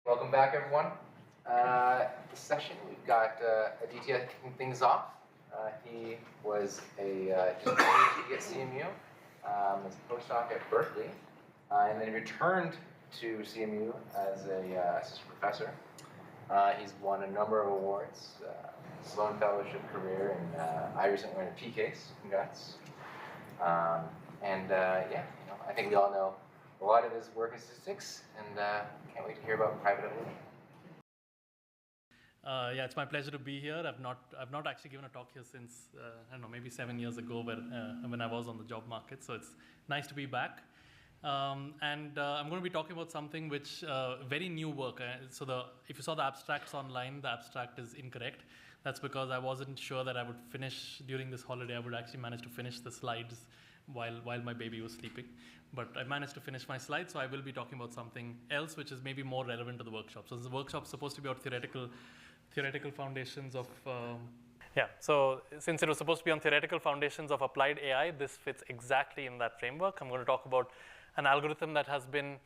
Welcome back, everyone. This session, we've got Aaditya kicking things off. He was just a PhD at CMU, as a postdoc at Berkeley, and then he returned to CMU as an assistant professor. He's won a number of awards, Sloan Fellowship career, and I recently won a P-case. Congrats. Yeah, I think we all know a lot of his work in statistics, and can't wait to hear about private evolution. Yeah, it's my pleasure to be here. I've not actually given a talk here since I don't know, maybe 7 years ago, when I was on the job market. So it's nice to be back. I'm going to be talking about something which very new work. If you saw the abstracts online, the abstract is incorrect. That's because I wasn't sure that I would finish during this holiday. I would actually manage to finish the slides while my baby was sleeping. But I managed to finish my slides, so I will be talking about something else which is maybe more relevant to the workshop. So the workshop is supposed to be about theoretical foundations of so since it was supposed to be on theoretical foundations of applied AI, this fits exactly in that framework. I'm going to talk about an algorithm that has been,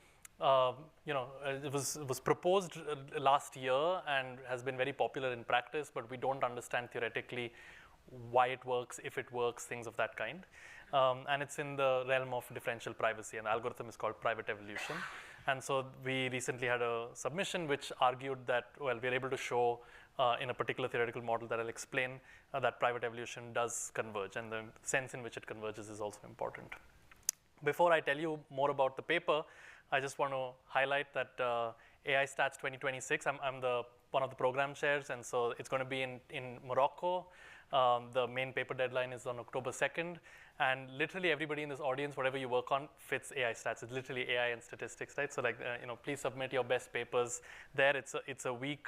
it was proposed last year and has been very popular in practice, but we don't understand theoretically why it works, if it works, things of that kind. And it's in the realm of differential privacy, and the algorithm is called private evolution. And so we recently had a submission which argued that, well, we're able to show in a particular theoretical model that I'll explain that private evolution does converge, and the sense in which it converges is also important. Before I tell you more about the paper, I just want to highlight that AI Stats 2026, I'm one of the program chairs, and so it's going to be in Morocco. The main paper deadline is on October 2nd, and literally everybody in this audience, whatever you work on, fits AI Stats. It's literally AI and statistics, right? So please submit your best papers there. It's a week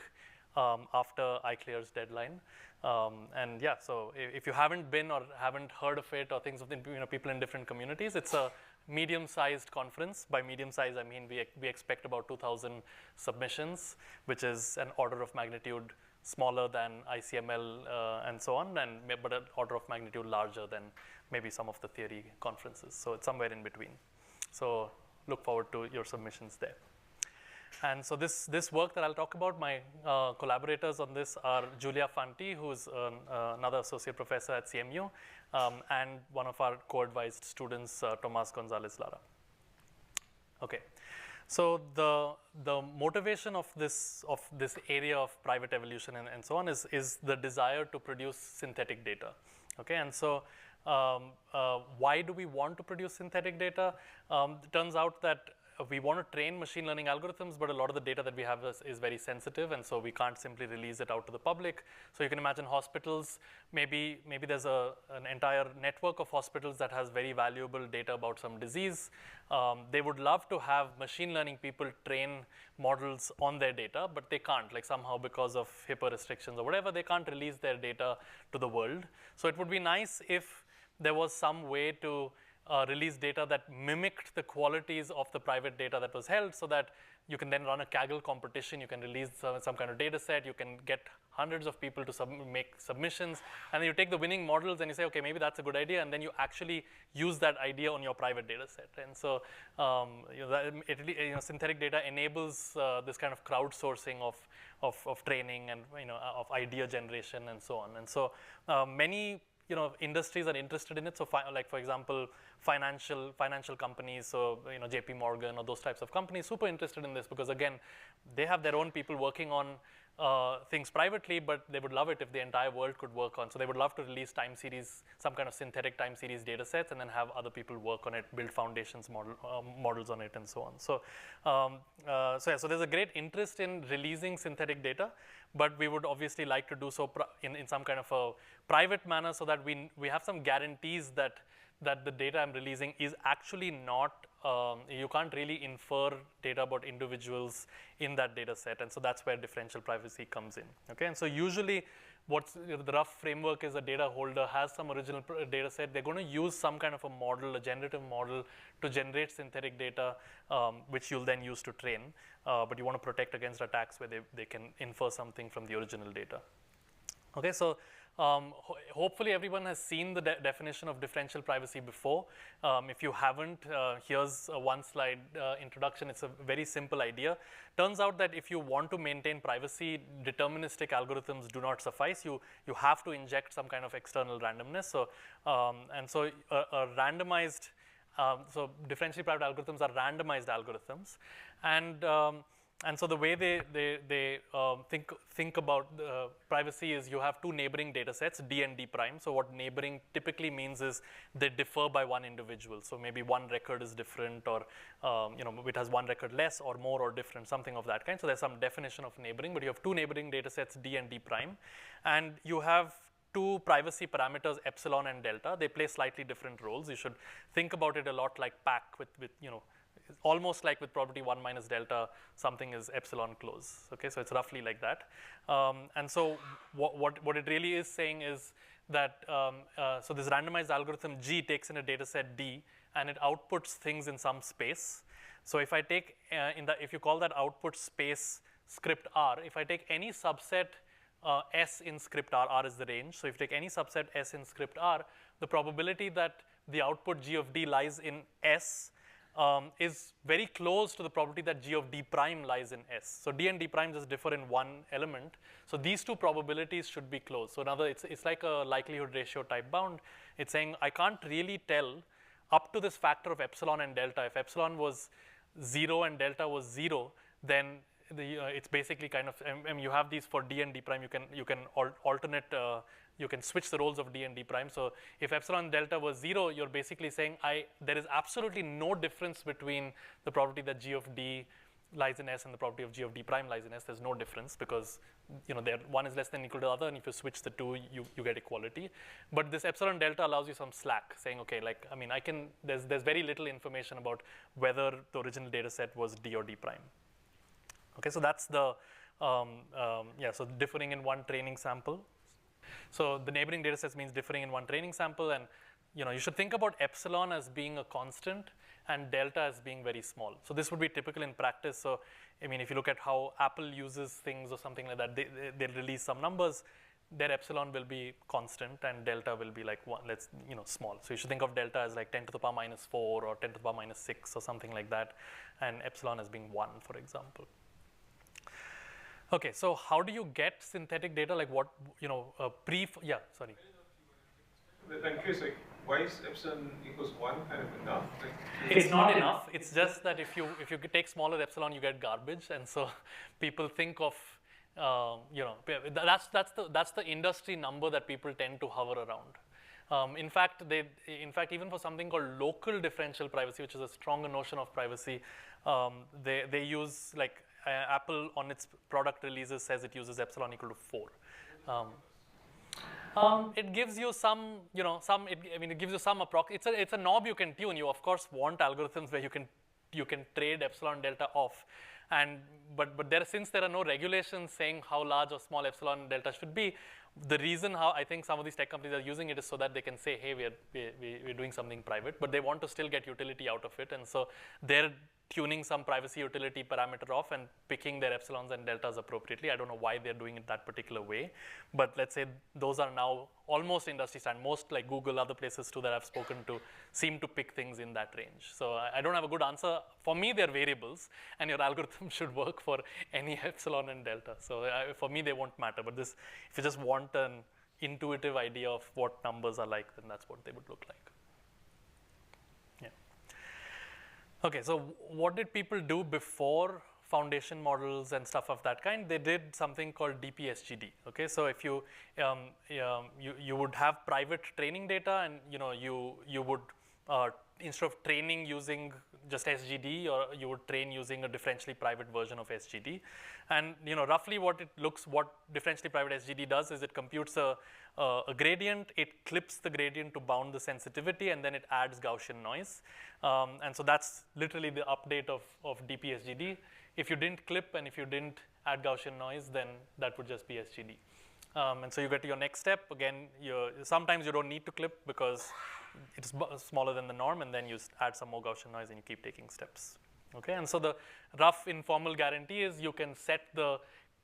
after iClear's deadline. And yeah, so if you haven't been or haven't heard of it or things of people in different communities, it's a medium-sized conference. By medium-sized, I mean we expect about 2,000 submissions, which is an order of magnitude smaller than ICML and so on, but an order of magnitude larger than maybe some of the theory conferences. So it's somewhere in between. So look forward to your submissions there. And so this work that I'll talk about, my collaborators on this are Julia Fanti, who's another associate professor at CMU, and one of our co-advised students, Tomas Gonzalez Lara. Okay. So the motivation of this area of private evolution and so on is the desire to produce synthetic data. Okay, and so why do we want to produce synthetic data? It turns out that we want to train machine learning algorithms, but a lot of the data that we have is very sensitive, and so we can't simply release it out to the public. So you can imagine hospitals, maybe there's an entire network of hospitals that has very valuable data about some disease. They would love to have machine learning people train models on their data, but they can't, like somehow because of HIPAA restrictions or whatever, they can't release their data to the world. So it would be nice if there was some way to release data that mimicked the qualities of the private data that was held, so that you can then run a Kaggle competition, you can release some kind of data set, you can get hundreds of people to make submissions, and then you take the winning models and you say, okay, maybe that's a good idea, and then you actually use that idea on your private data set. And so synthetic data enables this kind of crowdsourcing of training and of idea generation and so on. And so many industries are interested in it. So like, for example, financial companies, so JP Morgan or those types of companies, super interested in this because, again, they have their own people working on things privately, but they would love it if the entire world could work on. So they would love to release time series, some kind of synthetic time series data sets, and then have other people work on it, build foundations models on it, and so on. So so there's a great interest in releasing synthetic data, but we would obviously like to do so in some kind of a private manner, so that we have some guarantees that the data I'm releasing is actually not, you can't really infer data about individuals in that data set. And so that's where differential privacy comes in. Okay, and so usually what's the rough framework is a data holder has some original data set. They're going to use some kind of a model, a generative model, to generate synthetic data, which you'll then use to train. But you want to protect against attacks where they can infer something from the original data. Okay, so hopefully everyone has seen the definition of differential privacy before. If you haven't, here's a one slide introduction. It's a very simple idea. Turns out that if you want to maintain privacy, deterministic algorithms do not suffice. You have to inject some kind of external randomness. So, a randomized, so differentially private algorithms are randomized algorithms. And so the way they think about privacy is you have two neighboring data sets, D and D prime. So what neighboring typically means is they differ by one individual. So maybe one record is different, or it has one record less or more or different, something of that kind. So there's some definition of neighboring, but you have two neighboring data sets, D and D prime. And you have two privacy parameters, epsilon and delta. They play slightly different roles. You should think about it a lot like PAC with almost like with property 1 minus delta, something is epsilon close. Okay, so it's roughly like that. And so what it really is saying is that so this randomized algorithm G takes in a data set D, and it outputs things in some space. So if I take if you call that output space script R, if I take any subset S in script R, R is the range. So if you take any subset S in script R, the probability that the output G of D lies in S is very close to the probability that G of D prime lies in S. So D and D prime just differ in one element. So these two probabilities should be close. So another, it's like a likelihood ratio type bound. It's saying I can't really tell up to this factor of epsilon and delta. If epsilon was 0 and delta was 0, then it's basically kind of, you have these for D and D prime. You can alternate. You can switch the roles of D and D prime. So if epsilon and delta was 0, you're basically saying there is absolutely no difference between the probability that G of D lies in S and the probability of G of D prime lies in S. There's no difference because one is less than or equal to the other, and if you switch the two, you get equality. But this epsilon delta allows you some slack, saying, okay, like there's very little information about whether the original data set was D or D prime. Okay, so that's the so differing in one training sample. So the neighboring data sets means differing in one training sample, and you should think about epsilon as being a constant and delta as being very small. So this would be typical in practice. So if you look at how Apple uses things or something like that, they release some numbers, their epsilon will be constant and delta will be like small. So you should think of delta as like 10 to the power minus 4 or 10 to the power minus 6 or something like that, and epsilon as being 1, for example. Okay, so how do you get synthetic data? Like what, yeah, sorry. I'm curious, like, why is epsilon equals 1 kind of enough? It's not enough. It's just that if you take smaller epsilon, you get garbage, and so people think of, that's the industry number that people tend to hover around. In fact, even for something called local differential privacy, which is a stronger notion of privacy, they use like. Apple on its product releases says it uses epsilon equal to 4. It gives you some, it gives you some it's a knob you can tune. You of course want algorithms where you can trade epsilon delta off, but since there are no regulations saying how large or small epsilon delta should be, the reason how I think some of these tech companies are using it is so that they can say, hey, we're doing something private, but they want to still get utility out of it, and so they're tuning some privacy utility parameter off and picking their epsilons and deltas appropriately. I don't know why they're doing it that particular way, but let's say those are now almost industry standard. Most like Google, other places too that I've spoken to seem to pick things in that range. So I don't have a good answer. For me, they're variables, and your algorithm should work for any epsilon and delta. So for me, they won't matter. But if you just want an intuitive idea of what numbers are like, then that's what they would look like. Okay, so what did people do before foundation models and stuff of that kind? They did something called DPSGD. Okay, so if you would have private training data, and you would instead of training using just SGD, or you would train using a differentially private version of SGD. And roughly what differentially private SGD does is it computes a gradient, it clips the gradient to bound the sensitivity, and then it adds Gaussian noise. And so that's literally the update of DPSGD. If you didn't clip and if you didn't add Gaussian noise, then that would just be SGD. And so you get to your next step. Again, sometimes you don't need to clip because it's smaller than the norm, and then you add some more Gaussian noise and you keep taking steps. Okay, and so the rough informal guarantee is you can set the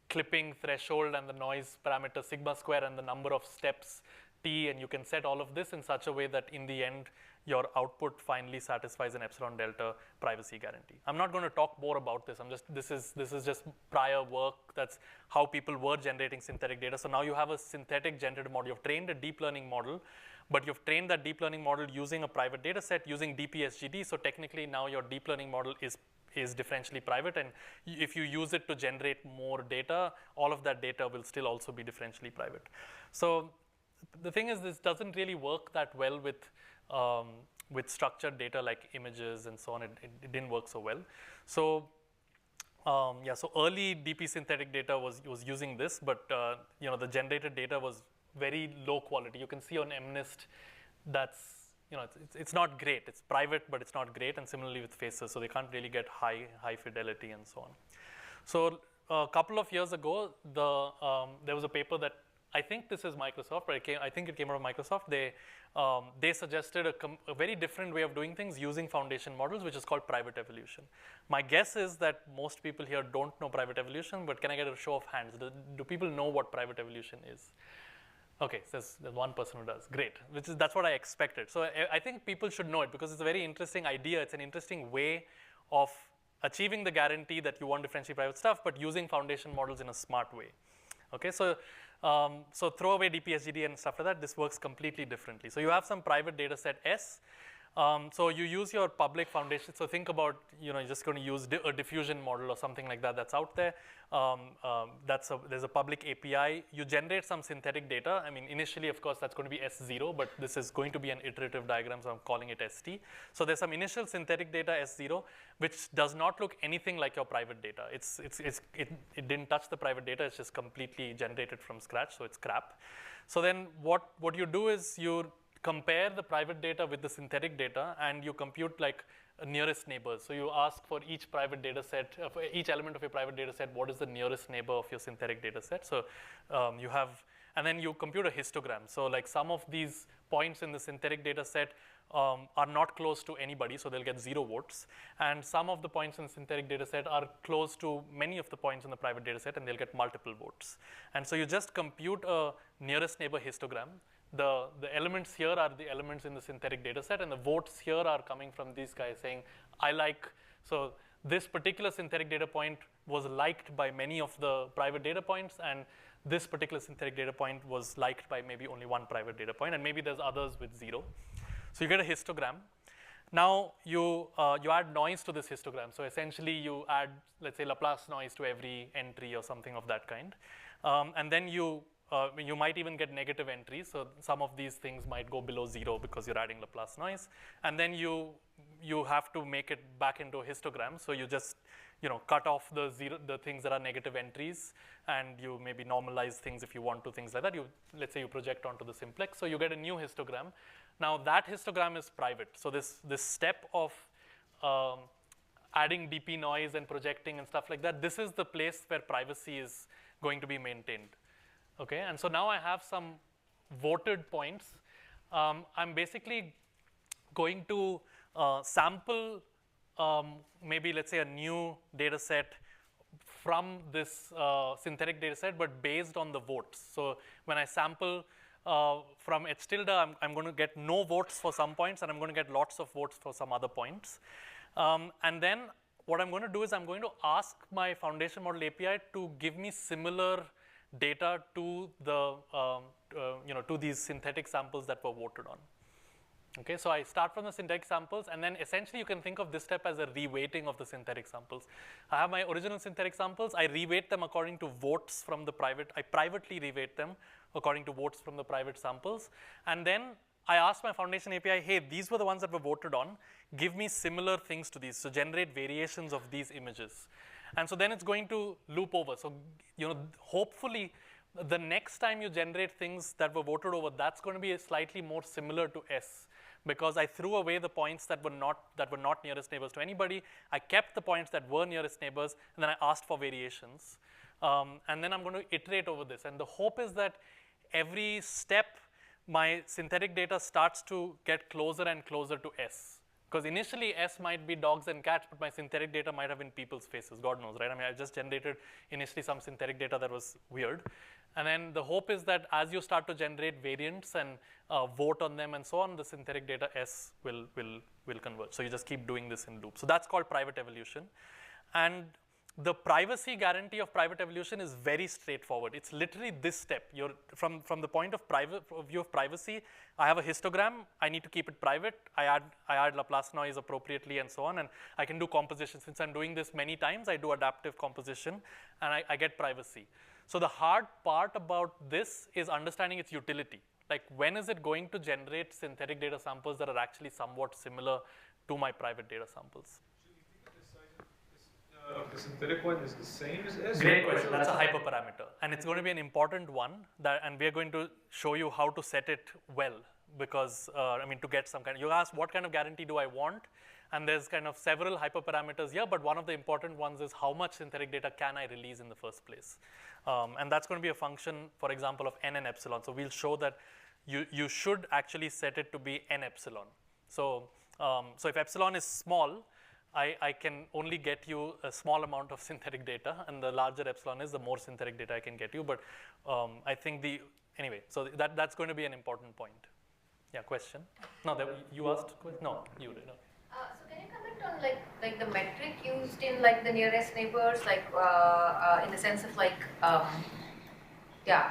clipping threshold and the noise parameter sigma square and the number of steps t, and you can set all of this in such a way that in the end, your output finally satisfies an epsilon delta privacy guarantee. I'm not going to talk more about this. This is just prior work. That's how people were generating synthetic data. So now you have a synthetic generative model. You've trained a deep learning model, but you've trained that deep learning model using a private data set, using DPSGD. So technically now your deep learning model is differentially private, and if you use it to generate more data, all of that data will still also be differentially private. So the thing is, this doesn't really work that well with structured data like images and so on. It didn't work so well. So yeah, so early DP synthetic data was using this, but the generated data was very low quality. You can see on MNIST that's it's not great. It's private, but it's not great, and similarly with faces, so they can't really get high fidelity and so on. So a couple of years ago, there was a paper that I think this is Microsoft, but I think it came out of Microsoft. They suggested a very different way of doing things using foundation models, which is called private evolution. My guess is that most people here don't know private evolution, but can I get a show of hands? Do people know what private evolution is? Okay, so there's one person who does. Great, that's what I expected. So I think people should know it because it's a very interesting idea. It's an interesting way of achieving the guarantee that you want differentially private stuff, but using foundation models in a smart way. Okay, so throw away DPSGD and stuff like that. This works completely differently. So you have some private data set S. So you use your public foundation. So think about, you're just going to use a diffusion model or something like that that's out there. There's a public API. You generate some synthetic data. I mean, initially, of course, that's going to be S0, but this is going to be an iterative diagram, so I'm calling it ST. So there's some initial synthetic data S0, which does not look anything like your private data. It didn't touch the private data. It's just completely generated from scratch, so it's crap. So then what you do is you compare the private data with the synthetic data, and you compute like nearest neighbors. So you ask for each private data set, for each element of your private data set, what is the nearest neighbor of your synthetic data set? So and then you compute a histogram. So like some of these points in the synthetic data set are not close to anybody, so they'll get 0 votes. And some of the points in the synthetic data set are close to many of the points in the private data set, and they'll get multiple votes. And so you just compute a nearest neighbor histogram. The elements here are the elements in the synthetic data set, and the votes here are coming from these guys saying, so this particular synthetic data point was liked by many of the private data points, and this particular synthetic data point was liked by maybe only one private data point, and maybe there's others with 0. So you get a histogram. Now you add noise to this histogram. So essentially you add, let's say, Laplace noise to every entry or something of that kind. And then you might even get negative entries. So some of these things might go below 0 because you're adding Laplace noise. And then you have to make it back into a histogram. So you just cut off the things that are negative entries, and you maybe normalize things if you want to, things like that. Let's say you project onto the simplex. So you get a new histogram. Now that histogram is private. So this step of adding DP noise and projecting and stuff like that, this is the place where privacy is going to be maintained. Okay, and so now I have some voted points. I'm basically going to sample maybe, let's say, a new data set from this synthetic data set, but based on the votes. So when I sample from H tilde, I'm going to get no votes for some points, and I'm going to get lots of votes for some other points. And then what I'm going to do is I'm going to ask my foundation model API to give me similar data to the to these synthetic samples that were voted on. Okay, so I start from the synthetic samples, and then essentially you can think of this step as a reweighting of the synthetic samples. I have my original synthetic samples. I reweight them according to votes from the private. I privately reweight them according to votes from the private samples, and then I ask my foundation API, hey, these were the ones that were voted on. Give me similar things to these. So generate variations of these images. And so then it's going to loop over. So hopefully the next time you generate things that were voted over, that's going to be slightly more similar to S, because I threw away the points that were not nearest neighbors to anybody. I kept the points that were nearest neighbors, and then I asked for variations. And then I'm going to iterate over this. And the hope is that every step, my synthetic data starts to get closer and closer to S. Because initially S might be dogs and cats, but my synthetic data might have been people's faces, God knows, right? I mean, I just generated initially some synthetic data that was weird. And then the hope is that as you start to generate variants and vote on them and so on, the synthetic data S will converge. So you just keep doing this in loop. So that's called private evolution. And the privacy guarantee of private evolution is very straightforward. It's literally this step. You're from the point of view of privacy, I have a histogram, I need to keep it private, I add Laplace noise appropriately and so on, and I can do composition. Since I'm doing this many times, I do adaptive composition, and I get privacy. So the hard part about this is understanding its utility. Like, when is it going to generate synthetic data samples that are actually somewhat similar to my private data samples? The synthetic one is the same as S? Great question. That's a hyperparameter. And it's going to be an important one, and we're going to show you how to set it well, because, I mean, to get some kind of, you ask what kind of guarantee do I want? And there's kind of several hyperparameters here, but one of the important ones is how much synthetic data can I release in the first place? And that's going to be a function, for example, of n and epsilon. So we'll show that you should actually set it to be n epsilon. So if epsilon is small, I can only get you a small amount of synthetic data, and the larger epsilon is, the more synthetic data I can get you. But I think anyway, so that's going to be an important point. Yeah, question? No, you asked? No, you did. No. So can you comment on like the metric used in like the nearest neighbors, like in the sense of like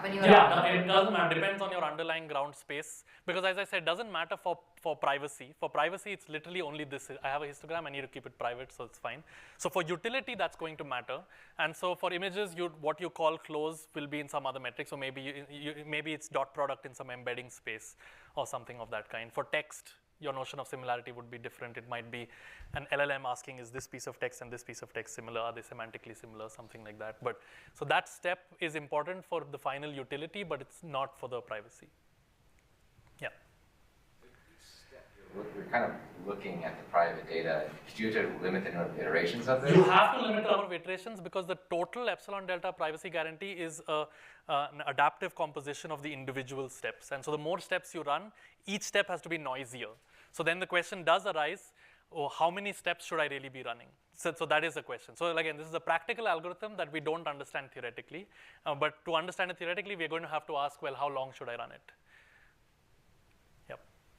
when you it doesn't matter. Depends on your underlying ground space, because as I said, it doesn't matter for privacy. For privacy, it's literally only this. I have a histogram. I need to keep it private, so it's fine. So for utility, that's going to matter. And so for images, what you call close will be in some other metric. So maybe maybe it's dot product in some embedding space or something of that kind. For text, your notion of similarity would be different. It might be an LLM asking, is this piece of text and this piece of text similar? Are they semantically similar? Something like that. But so that step is important for the final utility, but it's not for the privacy. Yeah. We're kind of looking at the private data. Do you have to limit the number of iterations of this? You have to limit the number of iterations, because the total epsilon delta privacy guarantee is an adaptive composition of the individual steps. And so the more steps you run, each step has to be noisier. So then the question does arise, how many steps should I really be running? So that is the question. So again, this is a practical algorithm that we don't understand theoretically. But to understand it theoretically, we're going to have to ask, well, how long should I run it?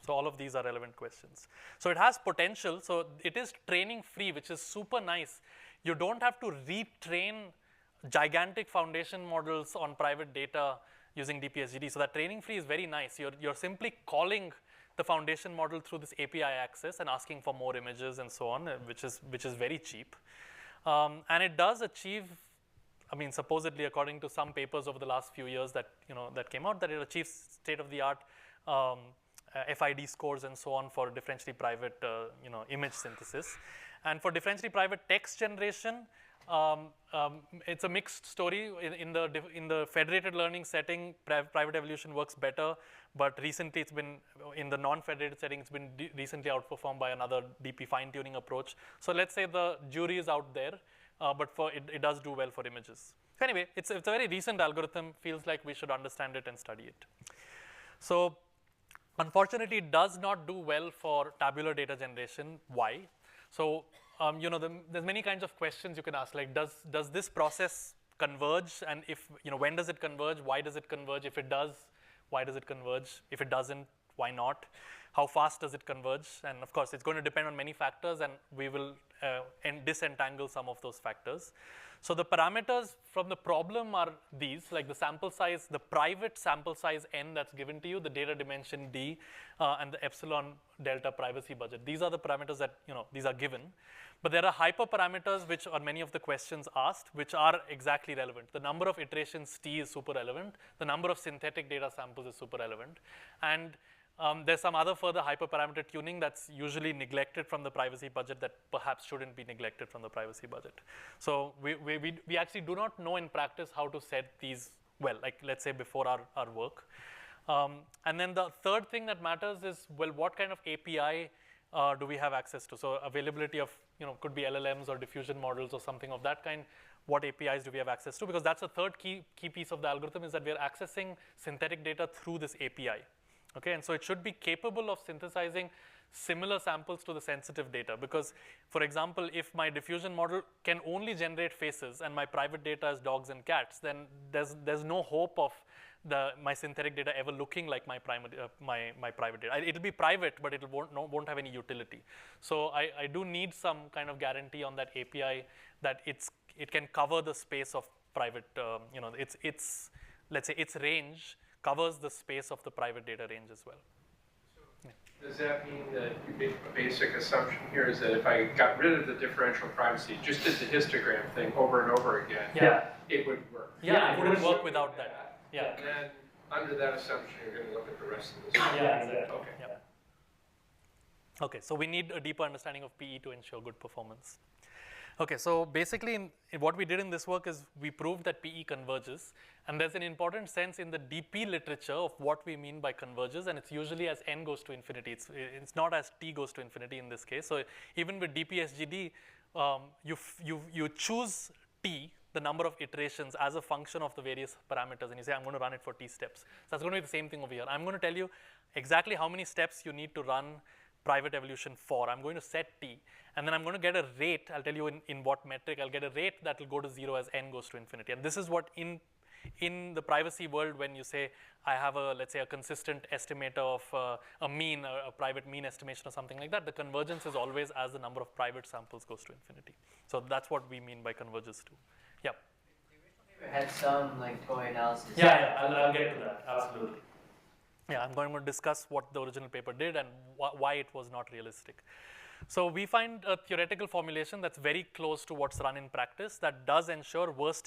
So all of these are relevant questions. So it has potential. So it is training free, which is super nice. You don't have to retrain gigantic foundation models on private data using DPSGD. So that training free is very nice. You're simply calling the foundation model through this API access and asking for more images and so on, which is very cheap. And it does achieve, I mean, supposedly according to some papers over the last few years that came out, that it achieves state-of-the-art FID scores and so on for differentially private image synthesis. And for differentially private text generation, it's a mixed story. In the federated learning setting, private evolution works better, but recently it's been, in the non-federated setting, it's been recently outperformed by another DP fine-tuning approach. So let's say the jury is out there, but it does do well for images. So anyway, it's a very recent algorithm. Feels like we should understand it and study it. So unfortunately, it does not do well for tabular data generation. Why? So there's many kinds of questions you can ask, like does this process converge, and if when does it converge? Why does it converge? If it does, why does it converge? If it doesn't, why not? How fast does it converge? And of course, it's going to depend on many factors, and we will disentangle some of those factors. So the parameters from the problem are these, like the sample size, the private sample size n that's given to you, the data dimension d, and the epsilon delta privacy budget. These are the parameters that, these are given. But there are hyperparameters, which are many of the questions asked, which are exactly relevant. The number of iterations t is super relevant. The number of synthetic data samples is super relevant. And there's some other further hyperparameter tuning that's usually neglected from the privacy budget that perhaps shouldn't be neglected from the privacy budget. So we actually do not know in practice how to set these well, like let's say before our work. And then the third thing that matters is, well, what kind of API do we have access to? So availability of, could be LLMs or diffusion models or something of that kind. What APIs do we have access to? Because that's the third key piece of the algorithm, is that we're accessing synthetic data through this API. Okay, and so it should be capable of synthesizing similar samples to the sensitive data. Because, for example, if my diffusion model can only generate faces and my private data is dogs and cats, then there's no hope of my synthetic data ever looking like my private data. It'll be private, but it won't have any utility. So I do need some kind of guarantee on that API that it can cover the space of private, let's say its range covers the space of the private data range as well. Does that mean that a basic assumption here is that if I got rid of the differential privacy, just did the histogram thing over and over again, it would work? Yeah, it wouldn't work without that. Yeah. And then under that assumption, you're going to look at the rest of this. Yeah, exactly. Okay. Yeah. Okay, so we need a deeper understanding of PE to ensure good performance. Okay, so basically what we did in this work is we proved that PE converges, and there's an important sense in the DP literature of what we mean by converges, and it's usually as n goes to infinity. It's not as t goes to infinity in this case. So even with DP-SGD, you choose t, the number of iterations, as a function of the various parameters, and you say, I'm going to run it for t steps. So that's going to be the same thing over here. I'm going to tell you exactly how many steps you need to run private evolution for. I'm going to set t, and then I'm going to get a rate. I'll tell you in what metric. I'll get a rate that will go to 0 as n goes to infinity. And this is what in the privacy world, when you say I have let's say a consistent estimator of a mean, a private mean estimation or something like that, the convergence is always as the number of private samples goes to infinity. So that's what we mean by converges too. Yeah. Had some like toy analysis. Yeah, I'll get to that. Absolutely. Yeah, I'm going to discuss what the original paper did and why it was not realistic. So we find a theoretical formulation that's very close to what's run in practice that does ensure worst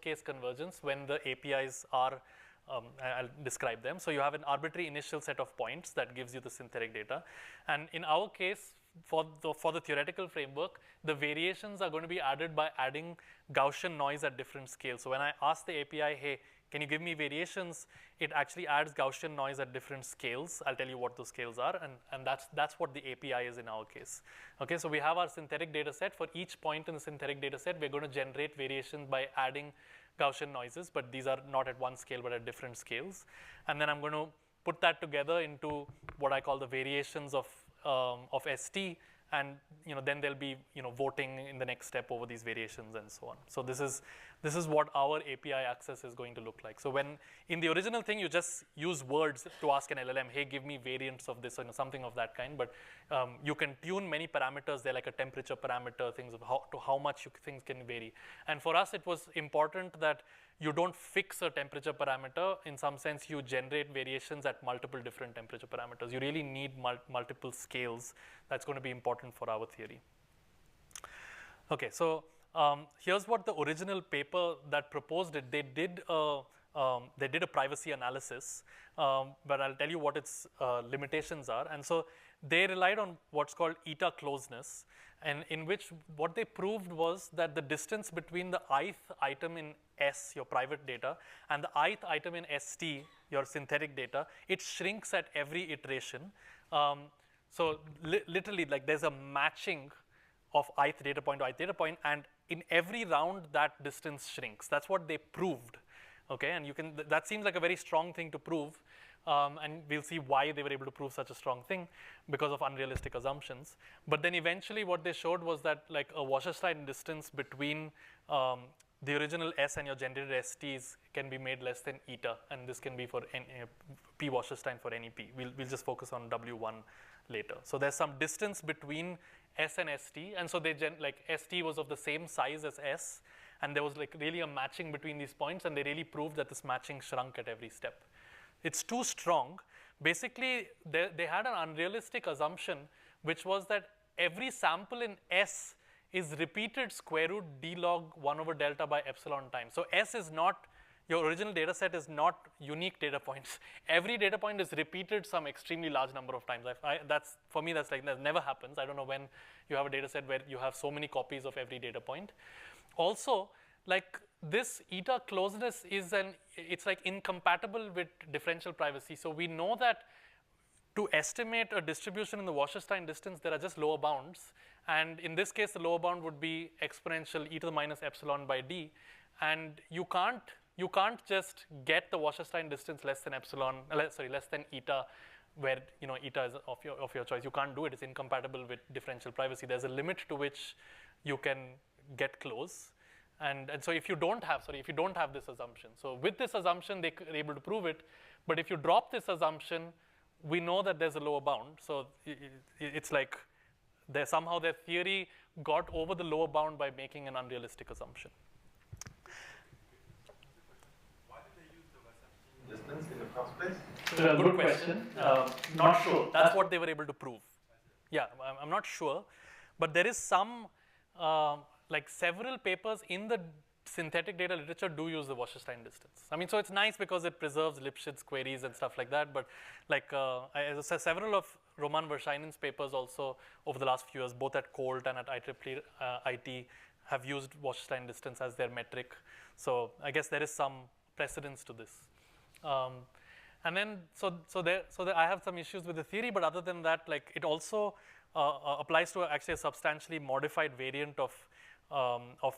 case convergence when the APIs are, I'll describe them. So you have an arbitrary initial set of points that gives you the synthetic data. And in our case, for the theoretical framework, the variations are going to be added by adding Gaussian noise at different scales. So when I ask the API, hey, can you give me variations? It actually adds Gaussian noise at different scales. I'll tell you what those scales are, and that's what the API is in our case. Okay, so we have our synthetic data set. For each point in the synthetic data set, we're going to generate variations by adding Gaussian noises, but these are not at one scale, but at different scales. And then I'm going to put that together into what I call the variations of ST, and then there'll be voting in the next step over these variations and so on. So this is what our API access is going to look like. So when in the original thing you just use words to ask an LLM, hey, give me variants of this or something of that kind. But you can tune many parameters. They're like a temperature parameter, things of how much things can vary. And for us, it was important that you don't fix a temperature parameter. In some sense, you generate variations at multiple different temperature parameters. You really need multiple scales. That's going to be important for our theory. Okay, so here's what the original paper that proposed it. They did a privacy analysis, but I'll tell you what its limitations are. And so they relied on what's called eta closeness, and in which what they proved was that the distance between the ith item in S, your private data, and the ith item in ST, your synthetic data, it shrinks at every iteration. So literally, like there's a matching of ith data point to ith data point, and in every round that distance shrinks. That's what they proved. Okay, and that seems like a very strong thing to prove, and we'll see why they were able to prove such a strong thing because of unrealistic assumptions. But then eventually what they showed was that like a Wasserstein distance between the original S and your generated STs can be made less than eta, and this can be for P Wasserstein for any P. We'll just focus on W1 later. So there's some distance between S and ST, and so like ST was of the same size as S, and there was like really a matching between these points, and they really proved that this matching shrunk at every step. It's too strong. Basically, they had an unrealistic assumption, which was that every sample in S is repeated square root d log 1 over delta by epsilon times. So S is not, your original data set is not unique data points. Every data point is repeated some extremely large number of times. For me, that's like, that never happens. I don't know when you have a data set where you have so many copies of every data point. Also, like this eta closeness it's like incompatible with differential privacy. So we know that to estimate a distribution in the Wasserstein distance, there are just lower bounds. And in this case, the lower bound would be exponential e to the minus epsilon by d. And you can't just get the Wasserstein distance less than eta where eta is of your choice. You can't do it. It's incompatible with differential privacy. There's a limit to which you can get close. And so if you don't have this assumption, so with this assumption, they're able to prove it. But if you drop this assumption, we know that there's a lower bound. So it's like somehow their theory got over the lower bound by making an unrealistic assumption. Why did they use the West Epstein distance in the first place? Good question. Not sure. That's what they were able to prove. Yeah, I'm not sure. But there is some, like several papers in the synthetic data literature do use the Wasserstein distance. I mean, so it's nice because it preserves Lipschitz queries and stuff like that. But like, as I said, several of Roman Verschainen's papers also over the last few years, both at Colt and at IEEE IT, have used Wasserstein distance as their metric. So I guess there is some precedence to this. And then, so I have some issues with the theory, but other than that, like it also applies to actually a substantially modified variant of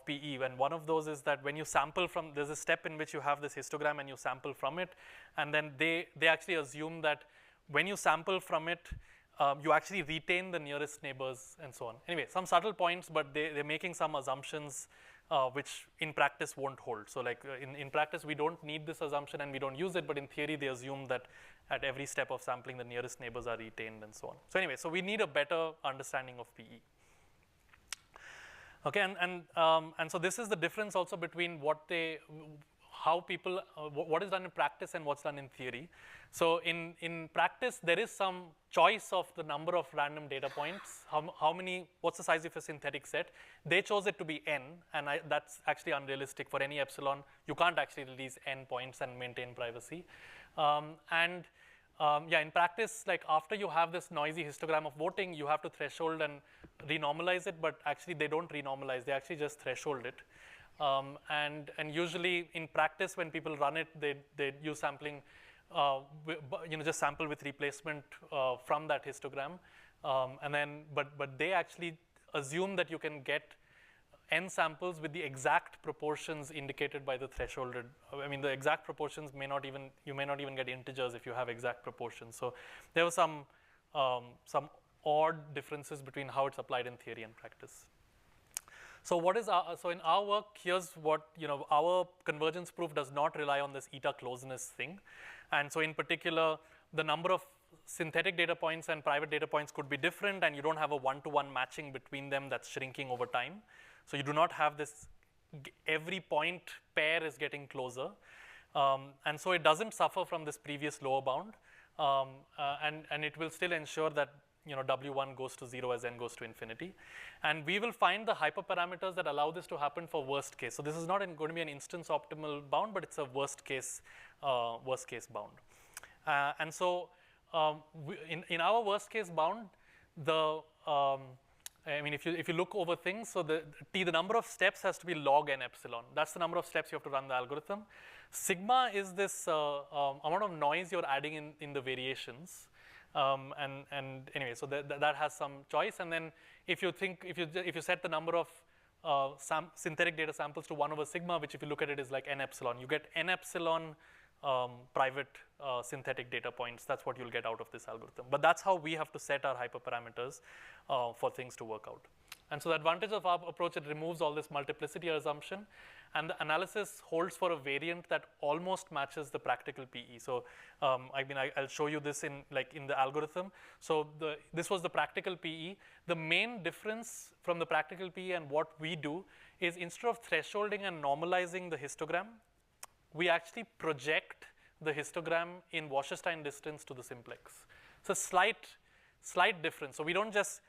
PE. And one of those is that when you sample from, there's a step in which you have this histogram and you sample from it, and then they actually assume that when you sample from it, you actually retain the nearest neighbors and so on. Anyway, some subtle points, but they're making some assumptions which in practice won't hold. So like in practice, we don't need this assumption and we don't use it, but in theory, they assume that at every step of sampling, the nearest neighbors are retained and so on. So anyway, so we need a better understanding of PE. Okay, and so this is the difference also between what is done in practice and what's done in theory. So in practice, there is some choice of the number of random data points. What's the size of a synthetic set? They chose it to be n, and that's actually unrealistic for any epsilon. You can't actually release n points and maintain privacy. Yeah, in practice, like after you have this noisy histogram of voting, you have to threshold and renormalize it, but actually they don't renormalize, they actually just threshold it. And usually in practice, when people run it, they use sampling, just sample with replacement from that histogram. And then, but they actually assume that you can get n samples with the exact proportions indicated by the thresholded. I mean, the exact proportions you may not even get integers if you have exact proportions. So there were some odd differences between how it's applied in theory and practice. So so in our work, here's what, our convergence proof does not rely on this eta closeness thing. And so in particular, the number of synthetic data points and private data points could be different, and you don't have a one-to-one matching between them that's shrinking over time. So you do not have this, every point pair is getting closer. And so it doesn't suffer from this previous lower bound. And it will still ensure that W1 goes to 0 as n goes to infinity. And we will find the hyperparameters that allow this to happen for worst case. So this is not going to be an instance optimal bound, but it's a worst case bound. And so in our worst case bound, I mean, if you look over things, so the number of steps has to be log n epsilon. That's the number of steps you have to run the algorithm. Sigma is this amount of noise you're adding in the variations. And anyway, so that has some choice. And then if you set the number of synthetic data samples to 1 over sigma, which if you look at it is like n epsilon, you get n epsilon private synthetic data points. That's what you'll get out of this algorithm. But that's how we have to set our hyperparameters for things to work out. And so the advantage of our approach, it removes all this multiplicity assumption, and the analysis holds for a variant that almost matches the practical PE. So I mean, I'll show you this in the algorithm. So this was the practical PE. The main difference from the practical PE and what we do is instead of thresholding and normalizing the histogram, we actually project the histogram in Wasserstein distance to the simplex. It's a slight difference. So we don't just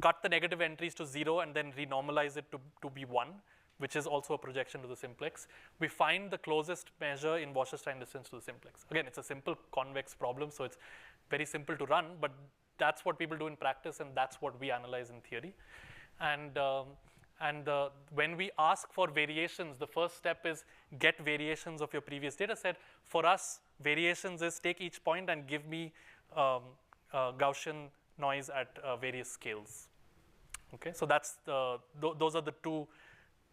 cut the negative entries to 0 and then renormalize it to be 1, which is also a projection to the simplex. We find the closest measure in Wasserstein distance to the simplex. Again, it's a simple convex problem, so it's very simple to run, but that's what people do in practice, and that's what we analyze in theory. And when we ask for variations, the first step is get variations of your previous data set. For us, variations is take each point and give me Gaussian noise at various scales. Okay, so that's those are the two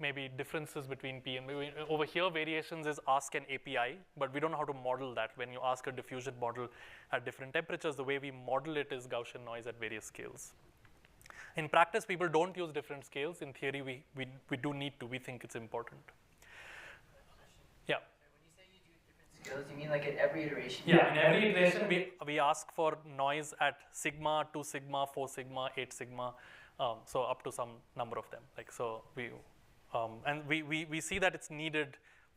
maybe differences between P and B. Over here, variations is ask an API, but we don't know how to model that. When you ask a diffusion model at different temperatures, the way we model it is Gaussian noise at various scales. In practice, people don't use different scales. In theory, we do need to. We think it's important. Yeah. When you say you do different scales, you mean like at every iteration? Yeah, in every iteration, we ask for noise at sigma, 2 sigma, 4 sigma, 8 sigma, so up to some number of them. Like so, and we see that it's needed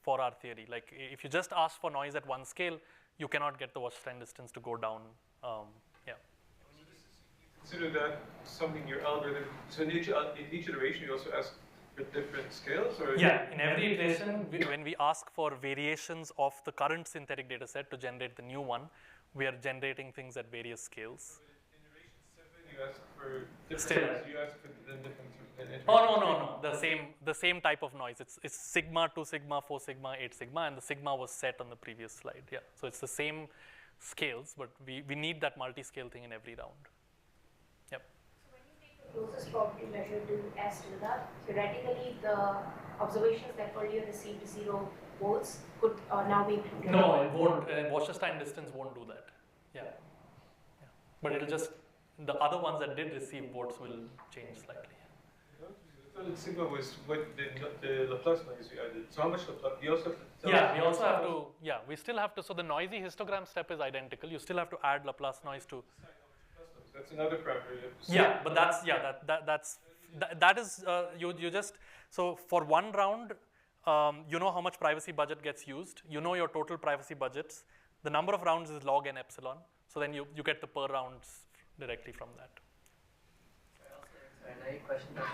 for our theory. Like if you just ask for noise at one scale, you cannot get the Wasserstein distance to go down. Yeah. Consider that something in your algorithm. So in each iteration, you also ask for different scales, or yeah, in every iteration, when we ask for variations of the current synthetic data set to generate the new one, we are generating things at various scales. In iteration 7, you ask for different. Still. You ask for the different. Oh no. The same type of noise. It's sigma, 2 sigma, 4 sigma, 8 sigma, and the sigma was set on the previous slide. Yeah. So it's the same scales, but we need that multi-scale thing in every round. Yep. So when you take the closest probability measure to S tilde, theoretically the observations that earlier received 0 volts could now be included. No, it won't. Wasserstein distance won't do that. Yeah. But it'll just, the other ones that did receive votes will change slightly. I thought sigma was what the Laplace noise we added. So how much Laplace? We also have to tell Yeah, we also have to, we still have to, so the noisy histogram step is identical. You still have to add Laplace noise to. That's another parameter. Yeah, but that is, you just, so for one round, you know how much privacy budget gets used. You know your total privacy budgets. The number of rounds is log n epsilon. So then you get the per rounds directly from that. Sorry, another question about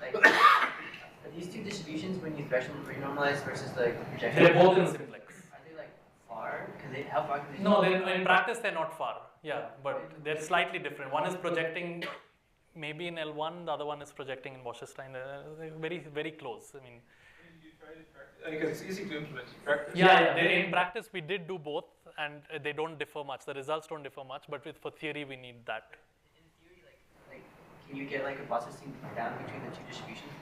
like, are these two distributions when you threshold renormalize versus like projection? They're both in simplex. Are they like far? How far can they? No, in practice they're not far. Yeah, but they're slightly different. One is projecting maybe in L1, the other one is projecting in Wasserstein. They're very, very close. I mean, because it's easy to implement in practice. Yeah. In practice, we did do both, and they don't differ much. The results don't differ much, but for theory, we need that. In theory, like can you get like a processing down between the two distributions?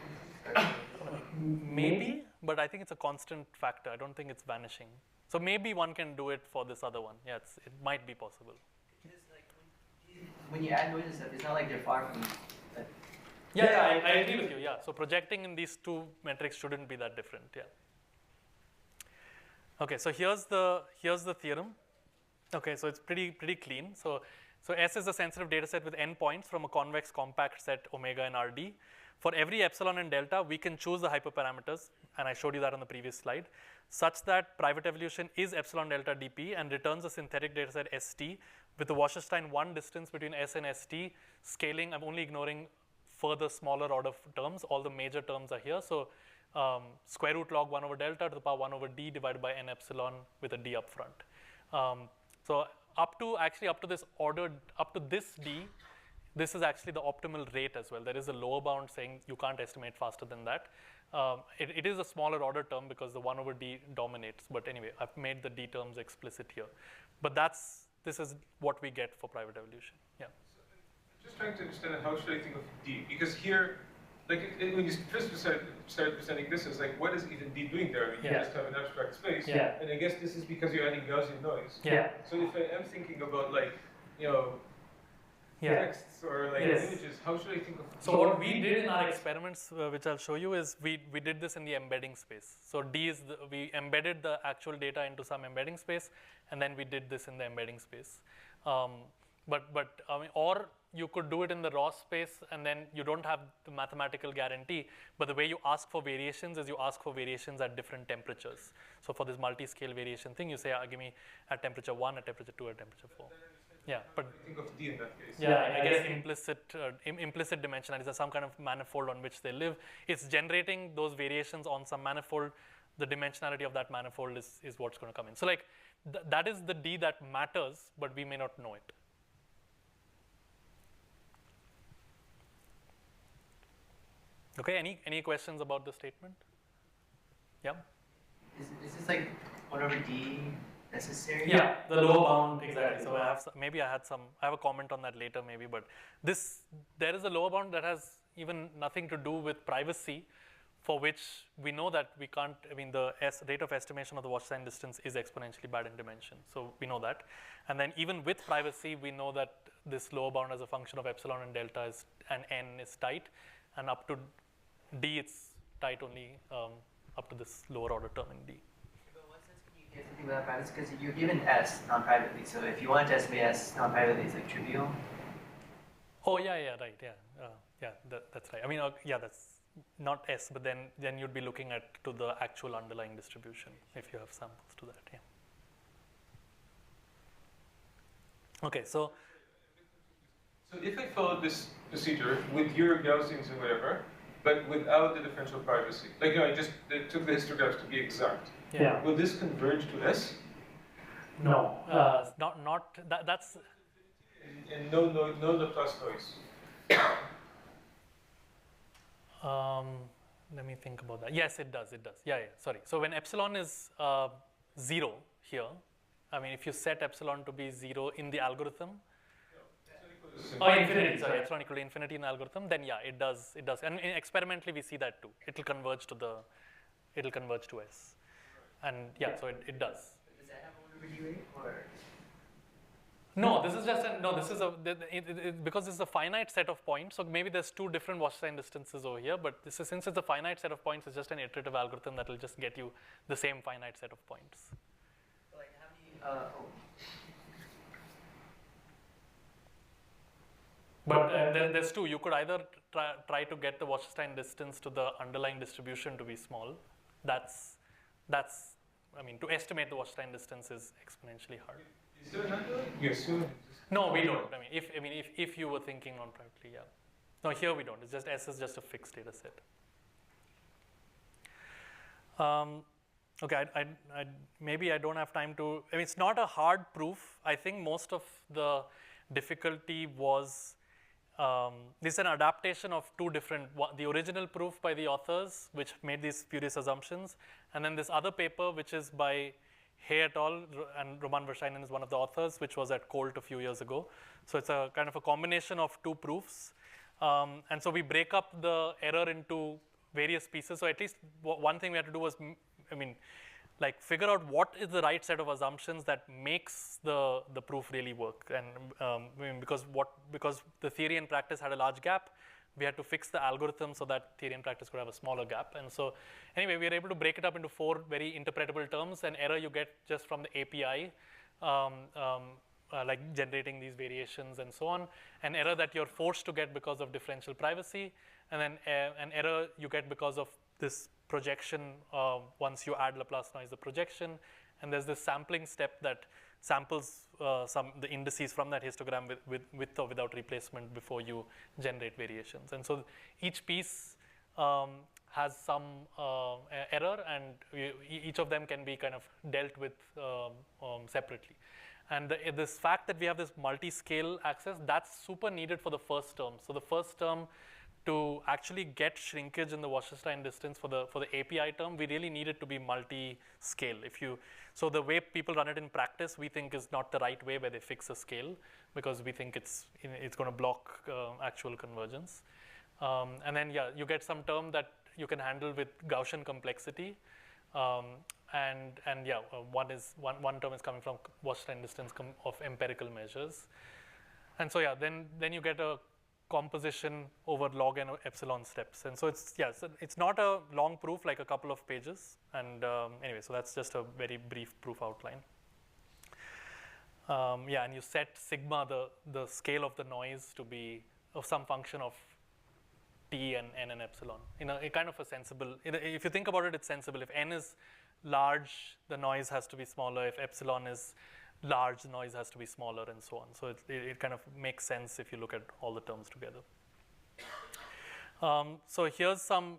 Maybe, but I think it's a constant factor. I don't think it's vanishing. So maybe one can do it for this other one. Yeah, it might be possible. Because like when you add noise and stuff, it's not like they're far from. Yeah, I agree with you. Yeah, so projecting in these two metrics shouldn't be that different. Yeah. Okay, so here's the theorem. Okay, so it's pretty clean. So S is a sensitive data set with n points from a convex compact set omega and Rd. For every epsilon and delta, we can choose the hyperparameters, and I showed you that on the previous slide, such that private evolution is epsilon delta dp and returns a synthetic data set St with the Wasserstein 1 distance between S and St scaling. I'm only ignoring further smaller order terms. All the major terms are here. So square root log 1 over delta to the power 1 over d divided by n epsilon with a d up front. So up to this ordered, up to this d, this is actually the optimal rate as well. There is a lower bound saying you can't estimate faster than that. It is a smaller order term because the 1 over d dominates. But anyway, I've made the d terms explicit here. But this is what we get for private evolution. Yeah. Just trying to understand how should I think of D, because here, like when you first started presenting this, it's like, what is even D doing there? I mean, you just have an abstract space, and I guess this is because you're adding Gaussian noise. Yeah. So if I am thinking about like, texts or like images, how should I think of? So what we did in our experiments, which I'll show you, is we did this in the embedding space. So D is we embedded the actual data into some embedding space, and then we did this in the embedding space. But I mean, or you could do it in the raw space, and then you don't have the mathematical guarantee. But the way you ask for variations is you ask for variations at different temperatures. So for this multi-scale variation thing, you say, give me at temperature 1, at temperature 2, at temperature 4. Yeah, but think of D in that case. Yeah, I guess implicit dimensionality is some kind of manifold on which they live. It's generating those variations on some manifold. The dimensionality of that manifold is what's going to come in. So like that is the D that matters, but we may not know it. Okay, any questions about the statement? Yeah? Is this like 1 over d necessary? Yeah, the lower bound, exactly. So I have I have a comment on that later maybe, but there is a lower bound that has even nothing to do with privacy, for which we know that we can't, I mean, the rate of estimation of the Wasserstein distance is exponentially bad in dimension. So we know that. And then even with privacy, we know that this lower bound as a function of epsilon and delta is, and n is tight, and up to d it's tight only up to this lower order term in d. But what sense can you get something without privacy? Because you're given S non-privately, so if you want to estimate S non-privately, it's like trivial. Oh yeah, right, yeah, that's right. I mean, yeah, that's not S, but then you'd be looking at to the actual underlying distribution if you have samples to that, yeah. Okay, so if I follow this procedure with your Gaussians and whatever, but without the differential privacy, like I just took the histograms to be exact. Yeah. Will this converge to S? No, that's. And no Laplace noise. Let me think about that. Yes, it does. Yeah, sorry. So when epsilon is 0 here, I mean, if you set epsilon to be 0 in the algorithm, infinity, sorry, epsilon equal to infinity in the algorithm, then yeah, it does. And experimentally we see that too. It'll converge to S. And yeah, so it does. Does that have a liberty rate, or? No, this is just because this is a finite set of points. So maybe there's two different Wasserstein distances over here, but since it's a finite set of points, it's just an iterative algorithm that will just get you the same finite set of points. Like how many? But there's two. You could either try to get the Wasserstein distance to the underlying distribution to be small. That's I mean, to estimate the Wasserstein distance is exponentially hard. Is there an underlying? Yes. No, we don't. I mean, if you were thinking non-privately, yeah. No, here we don't. It's just S is just a fixed data set. Okay, maybe I don't have time to. I mean, it's not a hard proof. I think most of the difficulty was this is an adaptation of two different. The original proof by the authors, which made these spurious assumptions, and then this other paper, which is by Hay et al. And Roman Verscheinen is one of the authors, which was at Colt a few years ago. So it's a kind of a combination of two proofs. And so we break up the error into various pieces. So at least one thing we had to do was, I mean, like figure out what is the right set of assumptions that makes the proof really work. And I mean, because the theory and practice had a large gap, we had to fix the algorithm so that theory and practice could have a smaller gap. And so anyway, we were able to break it up into 4 very interpretable terms. An error you get just from the API, like generating these variations and so on. An error that you're forced to get because of differential privacy. And then an error you get because of this projection once you add Laplace noise, the projection. And there's this sampling step that samples the indices from that histogram with or without replacement before you generate variations. And so each piece has some error, and each of them can be kind of dealt with separately. And this fact that we have this multi-scale access, that's super needed for the first term. So the first term, to actually get shrinkage in the Wasserstein distance for the API term, we really need it to be multi-scale. So the way people run it in practice, we think is not the right way, where they fix a scale, because we think it's going to block actual convergence. And then yeah, you get some term that you can handle with Gaussian complexity. And yeah, one term is coming from Wasserstein distance of empirical measures. And so yeah, then you get a composition over log n epsilon steps. And so it's not a long proof, like a couple of pages. And anyway, so that's just a very brief proof outline. Yeah, and you set sigma, the scale of the noise, to be of some function of t and n and epsilon. A kind of a sensible, if you think about it, it's sensible. If n is large, the noise has to be smaller. If epsilon is large, the noise has to be smaller, and so on. So it kind of makes sense if you look at all the terms together. So here's some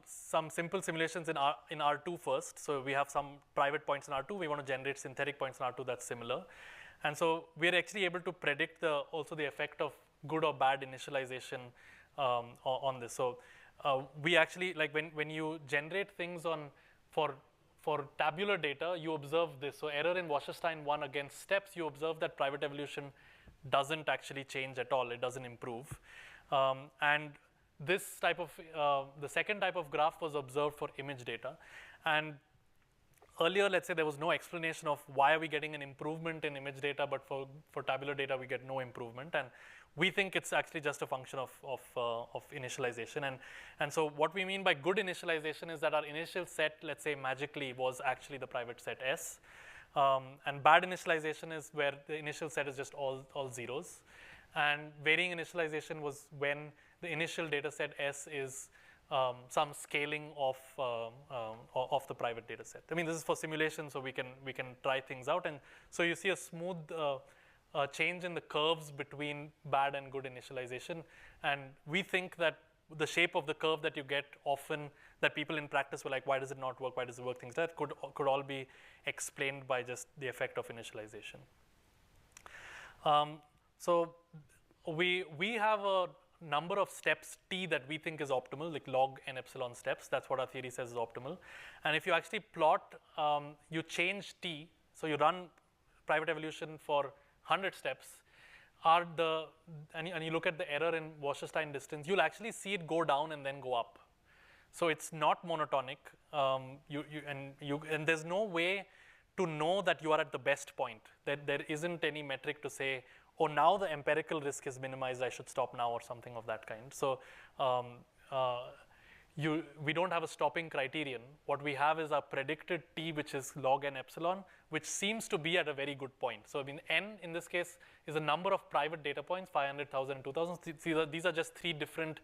simple simulations in R2 first. So we have some private points in R2. We want to generate synthetic points in R2 that's similar. And so we're actually able to predict also the effect of good or bad initialization on this. So we actually, like when you generate things for tabular data, you observe this. So error in Wasserstein 1 against steps, you observe that private evolution doesn't actually change at all. It doesn't improve. And this type of, the second type of graph was observed for image data. And earlier, let's say there was no explanation of why are we getting an improvement in image data, but for tabular data, we get no improvement. And we think it's actually just a function of initialization. And so what we mean by good initialization is that our initial set, let's say magically, was actually the private set S. And bad initialization is where the initial set is just all zeros. And varying initialization was when the initial data set S is some scaling of the private data set. I mean, this is for simulation, so we can try things out. And so you see a smooth change in the curves between bad and good initialization. And we think that the shape of the curve that you get often, that people in practice were like, why does it not work? Why does it work? Things that could all be explained by just the effect of initialization. So we have a number of steps T that we think is optimal, like log n epsilon steps. That's what our theory says is optimal. And if you actually plot, you change T, so you run private evolution for 100 steps, and you look at the error in Wasserstein distance, you'll actually see it go down and then go up. So it's not monotonic, and there's no way to know that you are at the best point. There isn't any metric to say, oh, now the empirical risk is minimized, I should stop now, or something of that kind. So we don't have a stopping criterion. What we have is a predicted T, which is log n epsilon, which seems to be at a very good point. So I mean, n in this case is a number of private data points, 500,000 and 2,000. These are just three different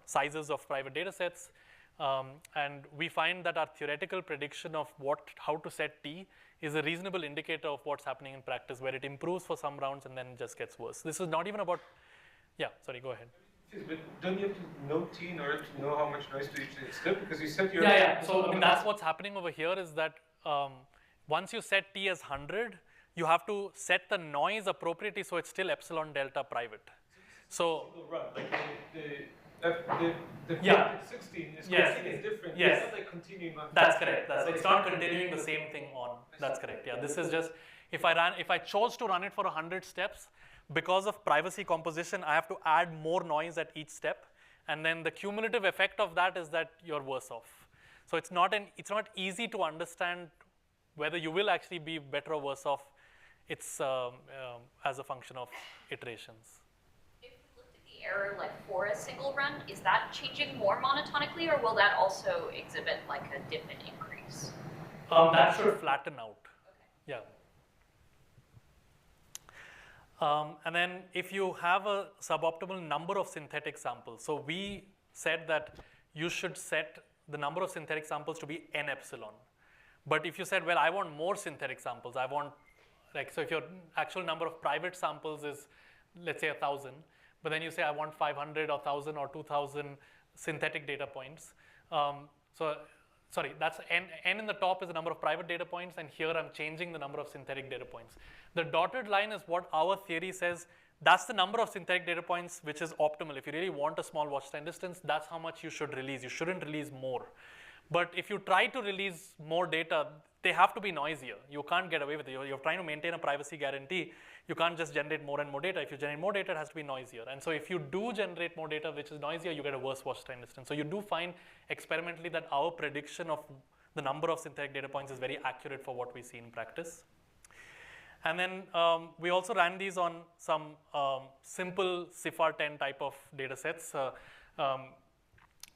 sizes of private data sets. And we find that our theoretical prediction of how to set T is a reasonable indicator of what's happening in practice, where it improves for some rounds and then just gets worse. This is not even about, sorry, go ahead. But don't you have to know T in order to know how much noise to each step? Because you set your... Yeah. So I mean, that's what's happening over here is that once you set T as 100, you have to set the noise appropriately so it's still epsilon delta private. So run, like the 16 is completely different. Yes. It's not like continuing on. That's correct. It's not continuing the same thing on. That's correct. Yeah. This is just, if I chose to run it for 100 steps, because of privacy composition, I have to add more noise at each step. And then the cumulative effect of that is that you're worse off. So it's not easy to understand whether you will actually be better or worse off. It's as a function of iterations. If we looked at the error like for a single run, is that changing more monotonically, or will that also exhibit like a dip and increase? That should flatten out. Okay. Yeah. And then if you have a suboptimal number of synthetic samples, so we said that you should set the number of synthetic samples to be n epsilon. But if you said, well, I want more synthetic samples, I want, so if your actual number of private samples is, let's say 1,000, but then you say I want 500 or 1,000 or 2,000 synthetic data points. Sorry, that's n in the top is the number of private data points, and here I'm changing the number of synthetic data points. The dotted line is what our theory says, that's the number of synthetic data points which is optimal. If you really want a small Wasserstein distance, that's how much you should release. You shouldn't release more. But if you try to release more data, they have to be noisier. You can't get away with it. You're trying to maintain a privacy guarantee. You can't just generate more and more data. If you generate more data, it has to be noisier. And so if you do generate more data which is noisier, you get a worse Wasserstein distance. So you do find experimentally that our prediction of the number of synthetic data points is very accurate for what we see in practice. And then we also ran these on some simple CIFAR-10 type of data sets.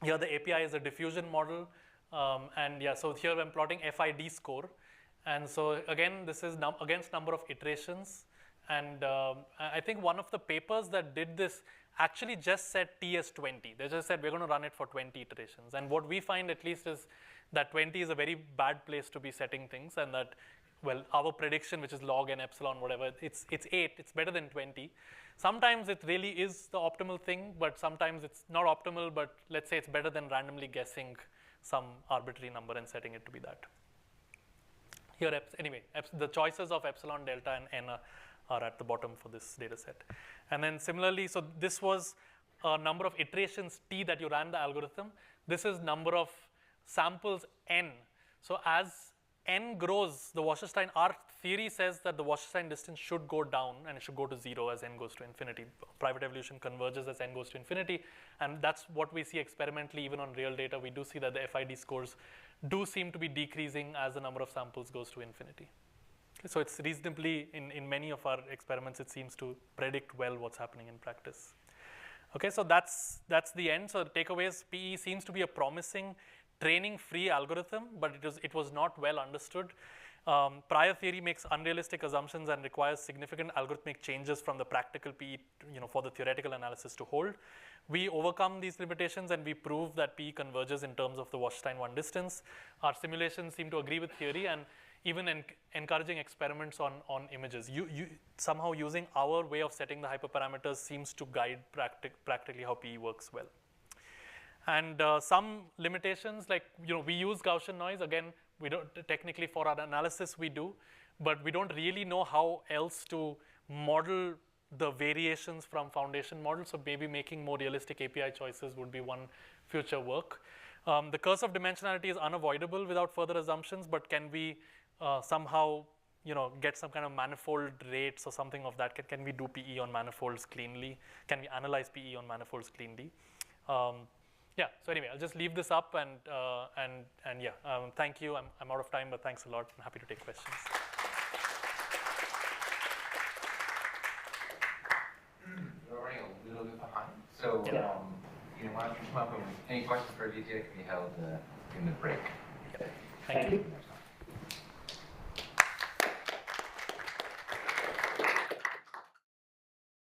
Here the API is a diffusion model. So here I'm plotting FID score. And so again, this is against number of iterations. And I think one of the papers that did this actually just set T as 20. They just said, we're going to run it for 20 iterations. And what we find at least is that 20 is a very bad place to be setting things, and that, well, our prediction, which is log n epsilon, whatever, it's 8, it's better than 20. Sometimes it really is the optimal thing, but sometimes it's not optimal, but let's say it's better than randomly guessing some arbitrary number and setting it to be that. Here, anyway, the choices of epsilon, delta, and n are at the bottom for this data set. And then similarly, so this was a number of iterations T that you ran the algorithm. This is number of samples n. So as n grows, the Wasserstein, our theory says that the Wasserstein distance should go down and it should go to 0 as n goes to infinity. Private evolution converges as n goes to infinity, and that's what we see experimentally. Even on real data, we do see that the FID scores do seem to be decreasing as the number of samples goes to infinity. Okay, so it's reasonably, in many of our experiments, it seems to predict well what's happening in practice. Okay, so that's the end. So the takeaways, PE seems to be a promising training-free algorithm, but it was not well understood. Prior theory makes unrealistic assumptions and requires significant algorithmic changes from the practical PE, for the theoretical analysis to hold. We overcome these limitations and we prove that PE converges in terms of the Wasserstein 1 distance. Our simulations seem to agree with theory and even encouraging experiments on images. Somehow using our way of setting the hyperparameters seems to guide practically how PE works well. And some limitations, like we use Gaussian noise. Again, we don't technically for our analysis we do, but we don't really know how else to model the variations from foundation models. So maybe making more realistic API choices would be one future work. The curse of dimensionality is unavoidable without further assumptions, but can we somehow get some kind of manifold rates or something of that? Can we do PE on manifolds cleanly? Can we analyze PE on manifolds cleanly? Yeah, so anyway, I'll just leave this up and yeah, thank you. I'm out of time, but thanks a lot. I'm happy to take questions. We're running a little bit behind, so Yeah. Why don't you come up with any questions for Aaditya can be held in the break. Thank you.